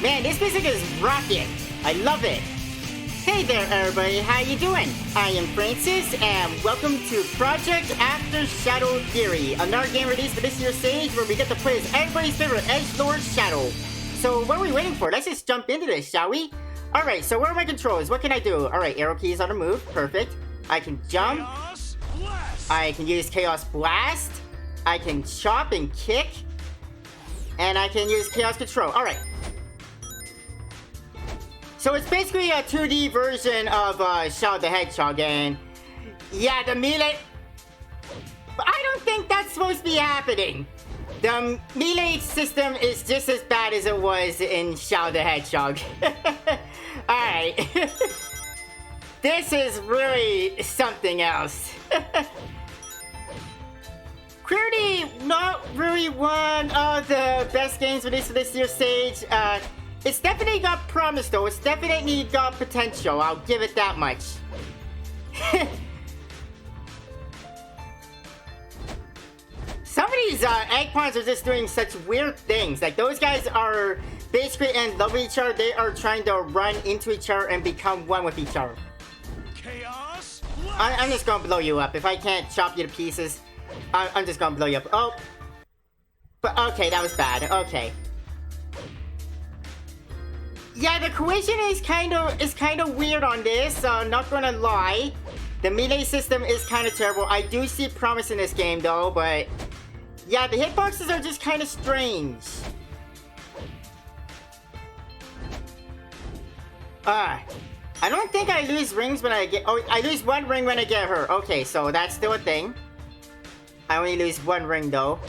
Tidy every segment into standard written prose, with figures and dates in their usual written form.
Man, this music is rocking. I love it. Hey there, everybody. How you doing? I am Francis, and welcome to Project After Shadow Theory, another game released for this year's stage where we get to play as everybody's favorite edgelord Shadow. So what are we waiting for? Let's just jump into this, shall we? Alright, so where are my controls? What can I do? Alright, arrow keys on the move. Perfect. I can jump. I can use Chaos Blast. I can chop and kick. And I can use Chaos Control. Alright. So it's basically a 2D version of Shadow the Hedgehog, and yeah, the melee... But I don't think that's supposed to be happening. The melee system is just as bad as it was in Shadow the Hedgehog. Alright. This is really something else. Clearly not really one of the best games released for this year's stage. It's definitely got promise though. It's definitely got potential. I'll give it that much. Some of these egg pawns are just doing such weird things. Like those guys are basically in love with each other. They are trying to run into each other and become one with each other. Chaos. I'm just gonna blow you up. If I can't chop you to pieces, I'm just gonna blow you up. Oh. But okay, that was bad. Okay. Yeah, the collision is kind of weird on this. Not gonna lie, the melee system is kind of terrible. I do see promise in this game though, but yeah, the hitboxes are just kind of strange. I don't think I lose rings when I get. Oh, I lose one ring when I get hurt. Okay, so that's still a thing. I only lose one ring though.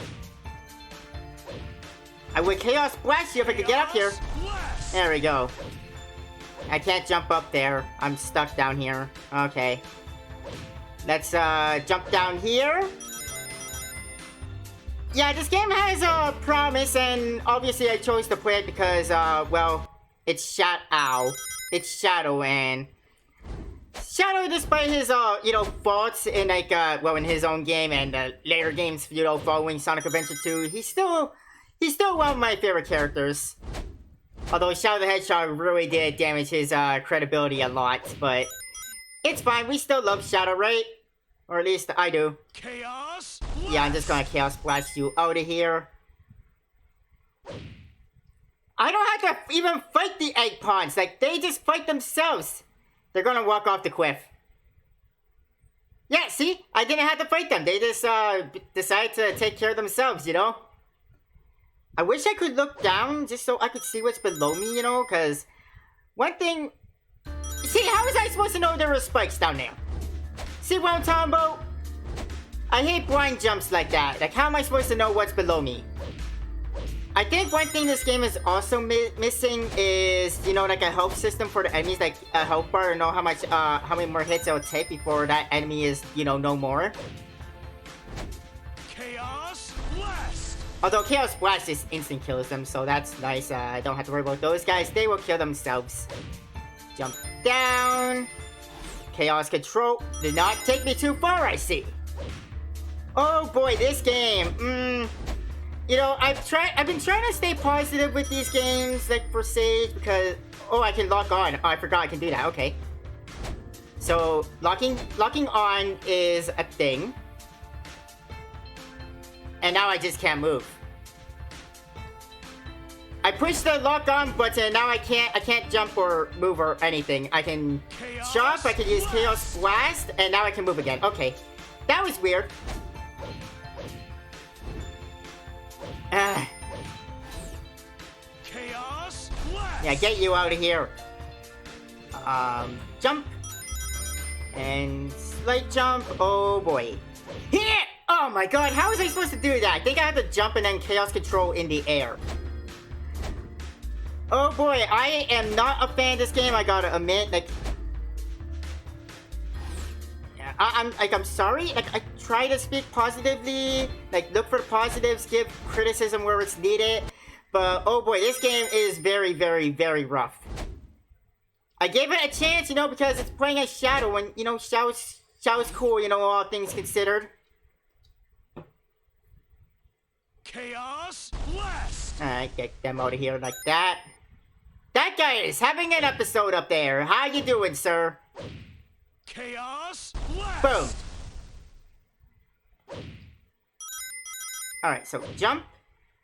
I would Chaos Blast you if I could get up here. There we go. I can't jump up there. I'm stuck down here. Okay. Let's jump down here. Yeah, this game has a promise, and obviously I chose to play it because, well, it's Shadow. It's Shadow, and Shadow, despite his, you know, faults in, like, well, in his own game and later games, you know, following Sonic Adventure 2, he's still one of my favorite characters. Although Shadow the Hedgehog really did damage his credibility a lot, but it's fine. We still love Shadow, right? Or at least I do. Chaos Blast. Yeah, I'm just gonna Chaos Blast you out of here. I don't have to even fight the egg pawns. Like, they just fight themselves. They're gonna walk off the cliff. Yeah, see? I didn't have to fight them. They just decided to take care of themselves, you know? I wish I could look down just so I could see what's below me, you know, because one thing... See, how was I supposed to know there were spikes down there? See what I'm talking about? I hate blind jumps like that. Like, how am I supposed to know what's below me? I think one thing this game is also missing is, you know, like a health system for the enemies, like a health bar to know how much, how many more hits it'll take before that enemy is, you know, no more. Chaos Blast! Although Chaos Blast just instant kills them, so that's nice. I don't have to worry about those guys. They will kill themselves. Jump down. Chaos Control did not take me too far, I see. Oh boy, this game. You know, I've been trying to stay positive with these games, like for Sage, because... Oh, I can lock on. Oh, I forgot I can do that. Okay. So, locking on is a thing. And now I just can't move. I pushed the lock on button, now I can't jump or move or anything. I can chop, I can use Chaos Blast, and now I can move again. Okay. That was weird. Chaos Blast. Yeah, get you out of here. Jump. And slight jump. Oh boy. Here! Oh my god, how was I supposed to do that? I think I have to jump and then Chaos Control in the air. Oh boy, I am not a fan of this game, I gotta admit. Like, I'm sorry. Like, I try to speak positively, like look for the positives, give criticism where it's needed. But oh boy, this game is very, very, very rough. I gave it a chance, you know, because it's playing as Shadow, and you know, Shadow's cool, you know, all things considered. Chaos Blast! Alright, get them out of here like that. that guy is having an episode up there. How you doing, sir? Chaos Blast! Boom. Alright, so jump.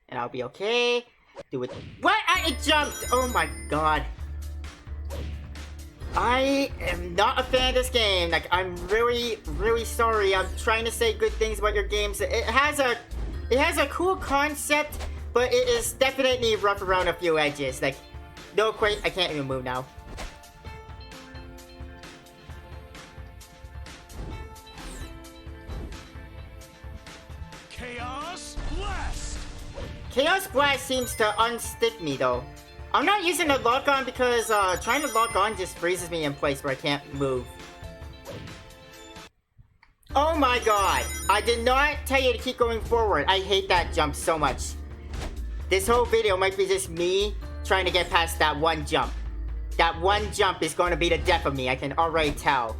And I'll be okay. Do it. What? I jumped! Oh my god. I am not a fan of this game. Like, I'm really, really sorry. I'm trying to say good things about your games. It has a cool concept, but it is definitely rough around a few edges. Like, no, quite. I can't even move now. Chaos Blast! Chaos Blast seems to unstick me though. I'm not using the lock on because trying to lock on just freezes me in place where I can't move. Oh my god! I did not tell you to keep going forward. I hate that jump so much. This whole video might be just me trying to get past that one jump. That one jump is going to be the death of me. I can already tell.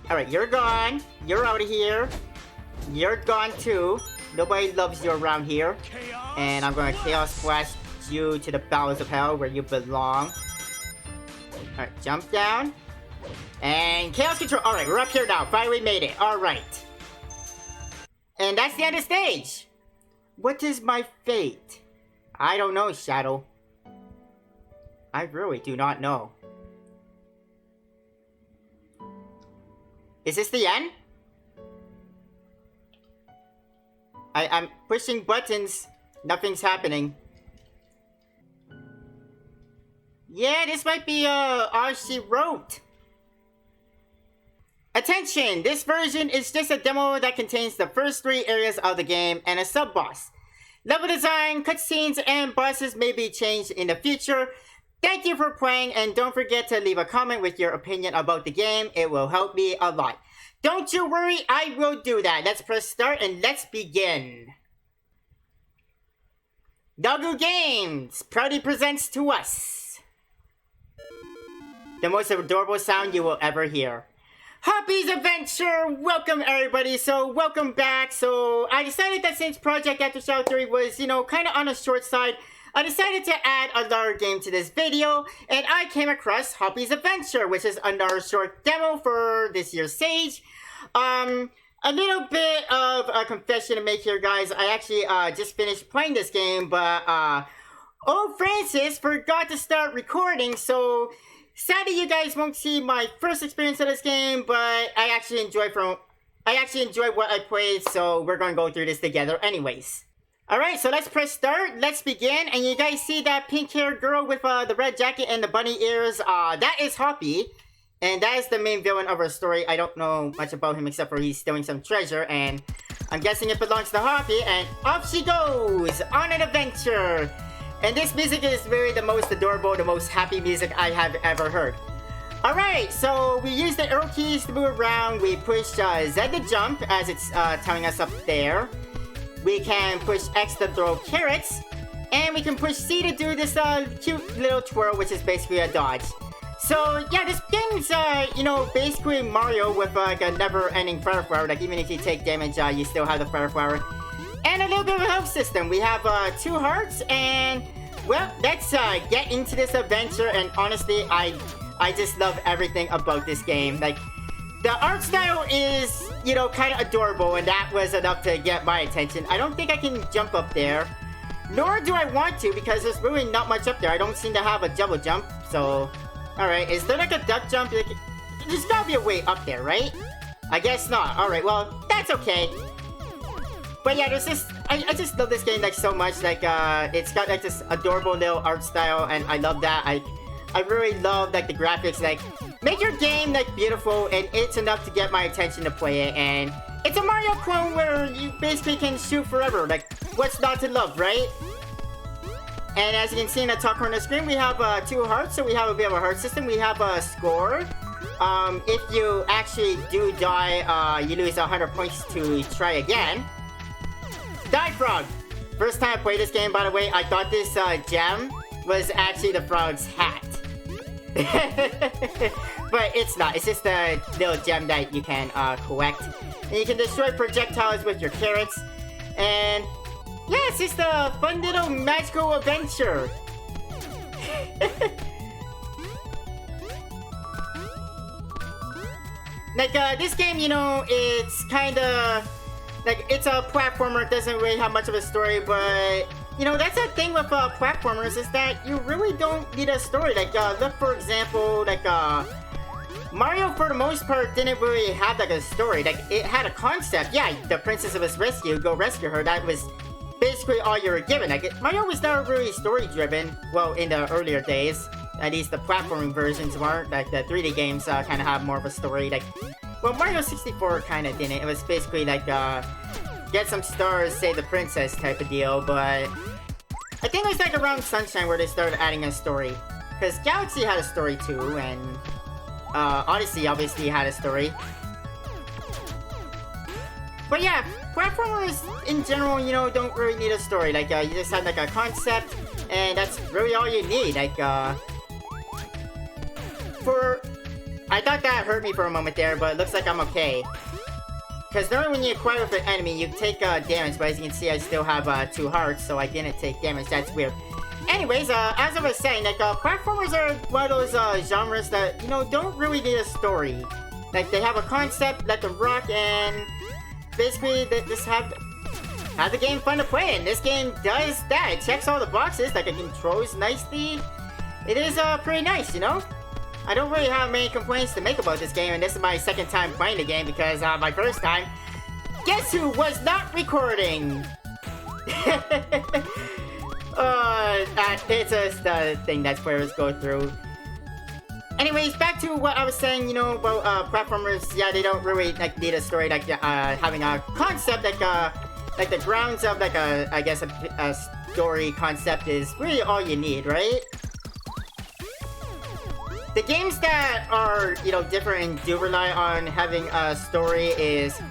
Alright, you're gone. You're out of here. You're gone too. Nobody loves you around here. And I'm gonna Chaos Blast you to the bowels of hell where you belong. Alright, jump down. And Chaos Control. Alright, we're up here now. Finally made it. Alright. And that's the end of the stage. What is my fate? I don't know, Shadow. I really do not know. Is this the end? I'm pushing buttons. Nothing's happening. Yeah, this might be all she wrote. Attention! This version is just a demo that contains the first 3 areas of the game and a sub-boss. Level design, cutscenes, and bosses may be changed in the future. Thank you for playing, and don't forget to leave a comment with your opinion about the game. It will help me a lot. Don't you worry, I will do that. Let's press start and let's begin. Dogu Games proudly presents to us the most adorable sound you will ever hear. Hoppi's Adventure! Welcome everybody, so welcome back. So I decided that since Project After Shadow 3 was, you know, kind of on the short side, I decided to add another game to this video, and I came across Hoppi's Adventure, which is another short demo for this year's Sage. A little bit of a confession to make here, guys. I actually just finished playing this game, but old Francis forgot to start recording, so sadly you guys won't see my first experience of this game, but I actually enjoy what I played, so we're gonna go through this together anyways. Alright, so let's press start, let's begin, and you guys see that pink-haired girl with the red jacket and the bunny ears, that is Hoppi. And that is the main villain of our story. I don't know much about him except for he's stealing some treasure, and I'm guessing it belongs to Hoppi, and off she goes on an adventure. And this music is really the most adorable, the most happy music I have ever heard. Alright, so we use the arrow keys to move around. We push Z to jump, as it's telling us up there. We can push X to throw carrots, and we can push C to do this cute little twirl, which is basically a dodge. So yeah, this game's you know, basically Mario with like a never-ending fire flower. Like even if you take damage, you still have the fire flower, and a little bit of a health system. We have 2 hearts, and well, let's get into this adventure. And honestly, I just love everything about this game. Like the art style is, you know, kind of adorable, and that was enough to get my attention. I don't think I can jump up there, nor do I want to, because there's really not much up there. I don't seem to have a double jump, so. Alright, is there like a duck jump? Like, there's gotta be a way up there, right? I guess not. Alright, well, that's okay. But yeah, there's this, I just love this game like so much. Like, it's got like this adorable little art style, and I love that. I really love like the graphics. Like, make your game like beautiful, and it's enough to get my attention to play it. And it's a Mario clone where you basically can shoot forever. Like, what's not to love, right? And as you can see in the top corner of the screen, we have 2 hearts, so we have a bit of a heart system. We have a score. If you actually do die, you lose 100 points to try again. Die Frog! First time I played this game, by the way, I thought this gem was actually the frog's hat. But it's not. It's just a little gem that you can collect. And you can destroy projectiles with your carrots. And yeah, it's just a fun little magical adventure. Like, this game, you know, it's kinda... Like, it's a platformer, it doesn't really have much of a story, but... You know, that's the thing with platformers, is that you really don't need a story. Like, look, for example, like, Mario, for the most part, didn't really have, like, a story. Like, it had a concept. Yeah, the Princess of his Rescue, go rescue her. That was basically all you were given. Like, Mario was never really story-driven. Well, in the earlier days. At least the platforming versions weren't. Like, the 3D games kind of have more of a story. Like, well, Mario 64 kind of didn't. It was basically like, get some stars, save the princess type of deal. But I think it was like around Sunshine where they started adding a story. Because Galaxy had a story too, and Odyssey obviously had a story. But yeah, platformers in general, you know, don't really need a story. Like, you just have like a concept, and that's really all you need. Like, I thought that hurt me for a moment there, but it looks like I'm okay. Because normally when you acquire with an enemy, you take damage, but as you can see, I still have 2 hearts, so I didn't take damage. That's weird. Anyways, as I was saying, like, platformers are one of those genres that, you know, don't really need a story. Like, they have a concept, let them rock, and basically, they just have the game fun to play, and this game does that. It checks all the boxes, like, it controls nicely. It is pretty nice, you know? I don't really have many complaints to make about this game, and this is my second time playing the game because my first time, guess who was not recording? It's just a thing that players go through. Anyways, back to what I was saying, you know, about platformers. Yeah, they don't really like need a story, like having a concept, like the grounds of like I guess a story concept is really all you need, right? The games that are, you know, different and do rely on having a story is,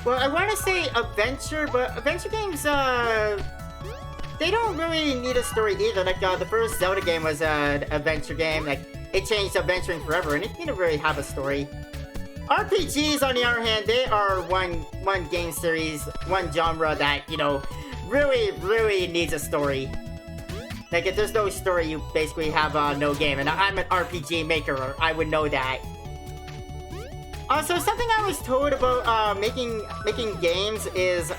well, I want to say adventure, but adventure games, they don't really need a story either. Like, the first Zelda game was an adventure game. Like, it changed adventuring forever, and it didn't really have a story. RPGs, on the other hand, they are one game series, one genre that, you know, really needs a story. Like, if there's no story, you basically have no game. And I'm an RPG maker, I would know that. Also, something I was told about making games is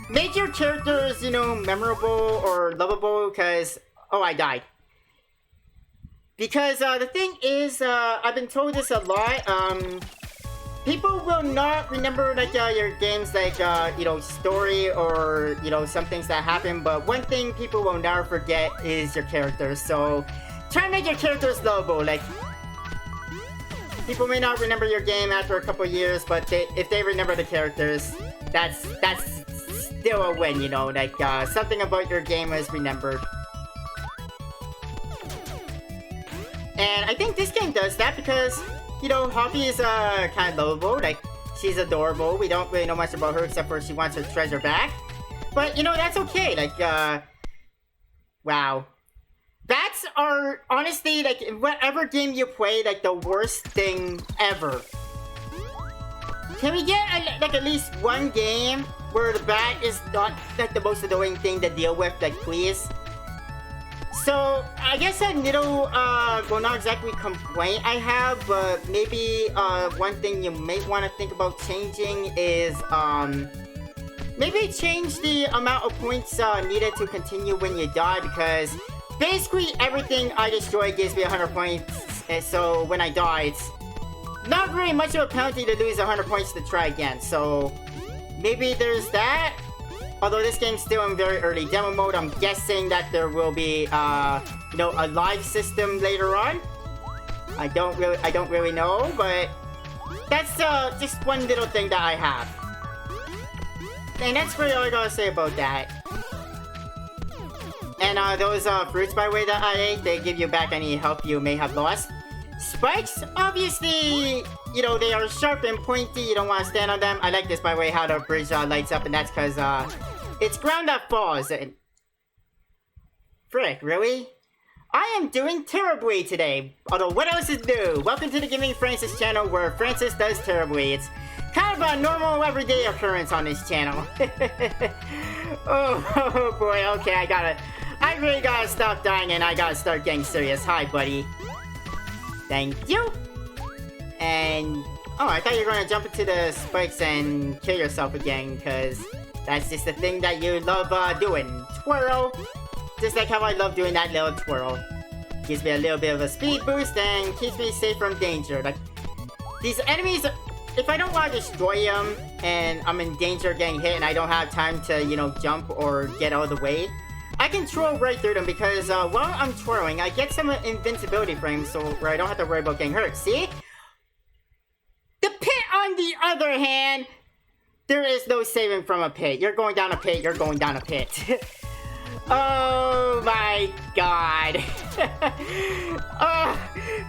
make your characters, you know, memorable or lovable. Because I died. Because the thing is, I've been told this a lot. People will not remember, like, your games, like, you know, story or, you know, some things that happen, but one thing people will never forget is your characters, so try and make your characters lovable. Like, people may not remember your game after a couple years, but if they remember the characters, that's still a win, you know, like, something about your game is remembered. And I think this game does that because, you know, Hoppi is kind of lovable. Like, she's adorable. We don't really know much about her except for she wants her treasure back. But, you know, that's okay. Like, wow. Bats are, honestly, like, in whatever game you play, like, the worst thing ever. Can we get, like, at least one game where the bat is not, like, the most annoying thing to deal with? Like, please? So, I guess a little, well, not exactly complaint I have, but maybe, one thing you may want to think about changing is, maybe change the amount of points, needed to continue when you die, because basically everything I destroy gives me 100 points, and so when I die, it's not really much of a penalty to lose 100 points to try again, so maybe there's that. Although this game's still in very early demo mode, I'm guessing that there will be, you know, a live system later on. I don't really know, but that's just one little thing that I have. And that's really all I gotta say about that. And those fruits, by the way, that I ate, they give you back any health you may have lost. Spikes, obviously, you know, they are sharp and pointy. You don't want to stand on them. I like this, by the way, how the bridge lights up, and that's because it's ground that falls. And frick, really? I am doing terribly today. Although, what else is new? Welcome to the Giving Francis channel, where Francis does terribly. It's kind of a normal, everyday occurrence on this channel. oh boy, okay, I I really gotta stop dying and I gotta start getting serious. Hi, buddy. Thank you. And... oh, I thought you were gonna jump into the spikes and kill yourself again, because that's just the thing that you love doing. Twirl. Just like how I love doing that little twirl. Gives me a little bit of a speed boost and keeps me safe from danger. Like, these enemies, if I don't want to destroy them and I'm in danger of getting hit and I don't have time to, you know, jump or get out of the way, I can twirl right through them because while I'm twirling, I get some invincibility frames so where I don't have to worry about getting hurt. See? The pit, on the other hand, there is no saving from a pit. You're going down a pit, you're going down a pit. Oh my god.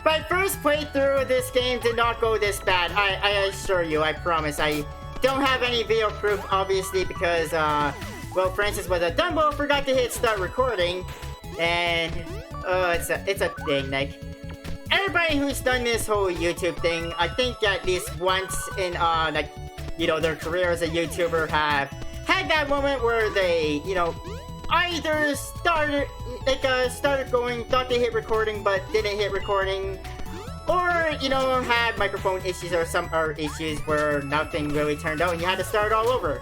My first playthrough of this game did not go this bad. I assure you, I promise. I don't have any video proof, obviously, because, well, Francis was a Dumbo, forgot to hit start recording. And, it's a thing, like... everybody who's done this whole YouTube thing, I think at least once in, like, you know, their career as a YouTuber have had that moment where they, you know, either started going, thought they hit recording but didn't hit recording, or, you know, had microphone issues or some other issues where nothing really turned out and you had to start all over.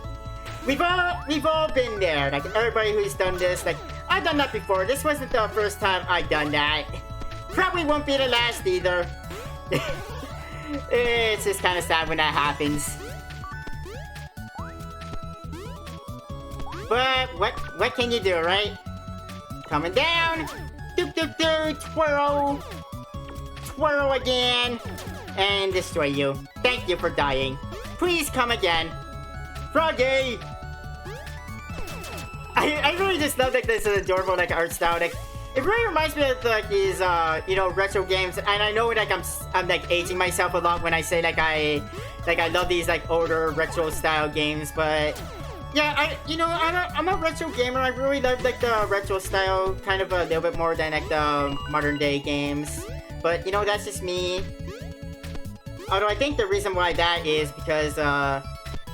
We've all been there, like, everybody who's done this, like, I've done that before. This wasn't the first time I've done that. Probably won't be the last either. It's just kind of sad when that happens. But what can you do, right? Coming down. Doop doop doop. Twirl. Twirl again. And destroy you. Thank you for dying. Please come again. Froggy! I really just love like this adorable like art style. Like, it really reminds me of like these you know, retro games, and I know like I'm like aging myself a lot when I say like I love these like older retro style games, but yeah, I'm a retro gamer. I really love like the retro style kind of a little bit more than like the modern day games, but you know, that's just me. Although I think the reason why that is because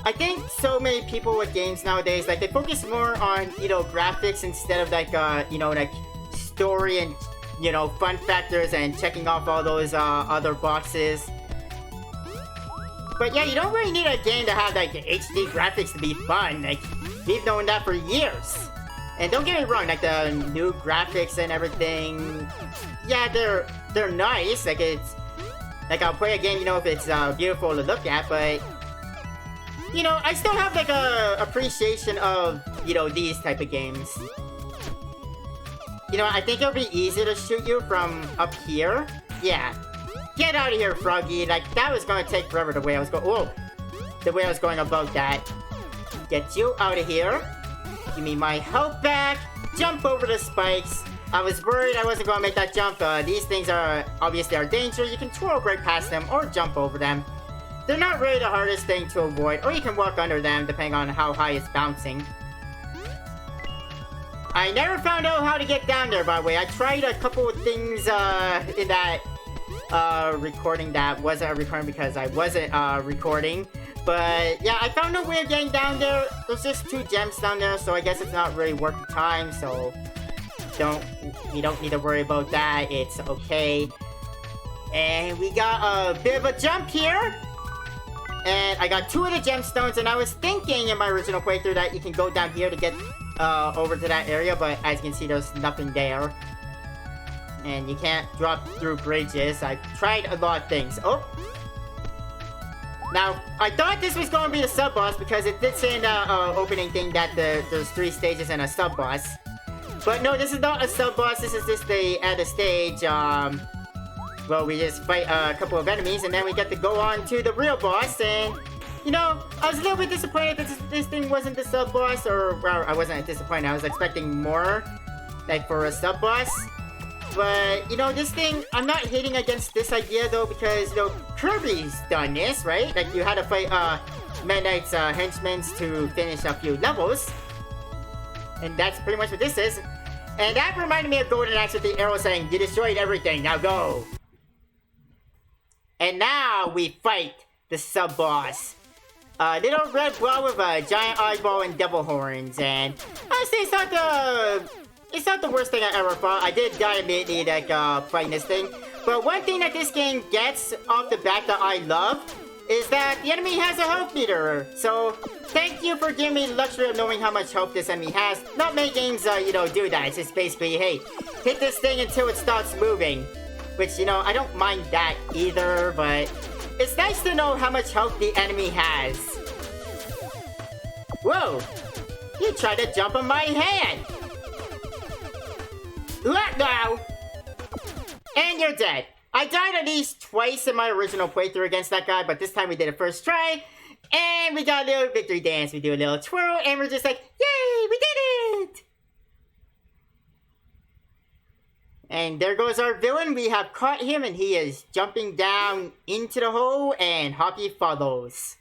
I think so many people with games nowadays, like, they focus more on, you know, graphics instead of like you know, like story and, you know, fun factors and checking off all those other boxes. But yeah, you don't really need a game to have like HD graphics to be fun. Like, we've known that for years. And don't get me wrong, like the new graphics and everything, yeah, they're nice. Like, it's like, I'll play a game, you know, if it's beautiful to look at, but you know, I still have like a appreciation of, you know, these type of games. You know, I think it'll be easier to shoot you from up here. Yeah. Get out of here, Froggy. Like, that was gonna take forever the way I was going. Whoa. The way I was going about that. Get you out of here. Give me my health back. Jump over the spikes. I was worried I wasn't gonna make that jump. These things are obviously dangerous. You can twirl right past them or jump over them. They're not really the hardest thing to avoid, or you can walk under them depending on how high it's bouncing. I never found out how to get down there, by the way. I tried a couple of things in that recording that wasn't a recording because I wasn't recording. But yeah, I found a way of getting down there. There's just 2 gems down there, so I guess it's not really worth the time. So we don't need to worry about that. It's okay. And we got a bit of a jump here. And I got 2 of the gemstones, and I was thinking in my original playthrough that you can go down here to get over to that area, but as you can see, there's nothing there. And you can't drop through bridges. I've tried a lot of things. Oh! Now, I thought this was going to be the sub-boss because it did say in the opening thing that there's 3 stages and a sub-boss. But no, this is not a sub-boss. This is just at the stage, well, we just fight a couple of enemies, and then we get to go on to the real boss, and, you know, I was a little bit disappointed that this thing wasn't the sub-boss, or, well, I wasn't disappointed, I was expecting more, like, for a sub-boss, but, you know, this thing, I'm not hating against this idea, though, because, you know, Kirby's done this, right? Like, you had to fight, Meta Knight's, henchmen to finish a few levels, and that's pretty much what this is, and that reminded me of Golden Axe with the arrow saying, "You destroyed everything, now go!" And now we fight the sub-boss. Little red ball with a giant eyeball and devil horns, and honestly, it's not the worst thing I ever fought. I did die immediately, like, fighting this thing. But one thing that this game gets off the bat that I love is that the enemy has a health meter. So, thank you for giving me the luxury of knowing how much health this enemy has. Not many games, do that. It's just basically, hey, hit this thing until it stops moving. Which, I don't mind that either, but it's nice to know how much health the enemy has. Whoa! You tried to jump on my hand! Let go! And you're dead. I died at least twice in my original playthrough against that guy, but this time we did it first try. And we got a little victory dance. We do a little twirl, and we're just like, yay, we did it! And there goes our villain. We have caught him, and he is jumping down into the hole, and Hoppi follows.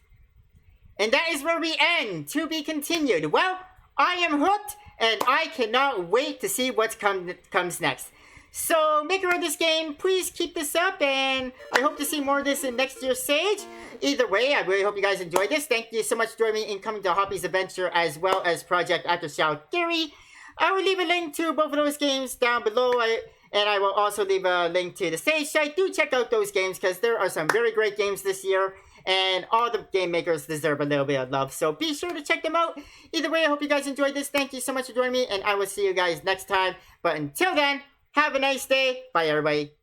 And that is where we end. To be continued. Well, I am hooked, and I cannot wait to see what comes next. So, maker of this game, please keep this up, and I hope to see more of this in next year's Sage. Either way, I really hope you guys enjoyed this. Thank you so much for joining me in coming to Hoppi's Adventure, as well as Project Aftershock Theory. I will leave a link to both of those games down below, and I will also leave a link to the Sage site. Do check out those games, because there are some very great games this year, and all the game makers deserve a little bit of love. So be sure to check them out. Either way, I hope you guys enjoyed this. Thank you so much for joining me, and I will see you guys next time. But until then, have a nice day. Bye, everybody.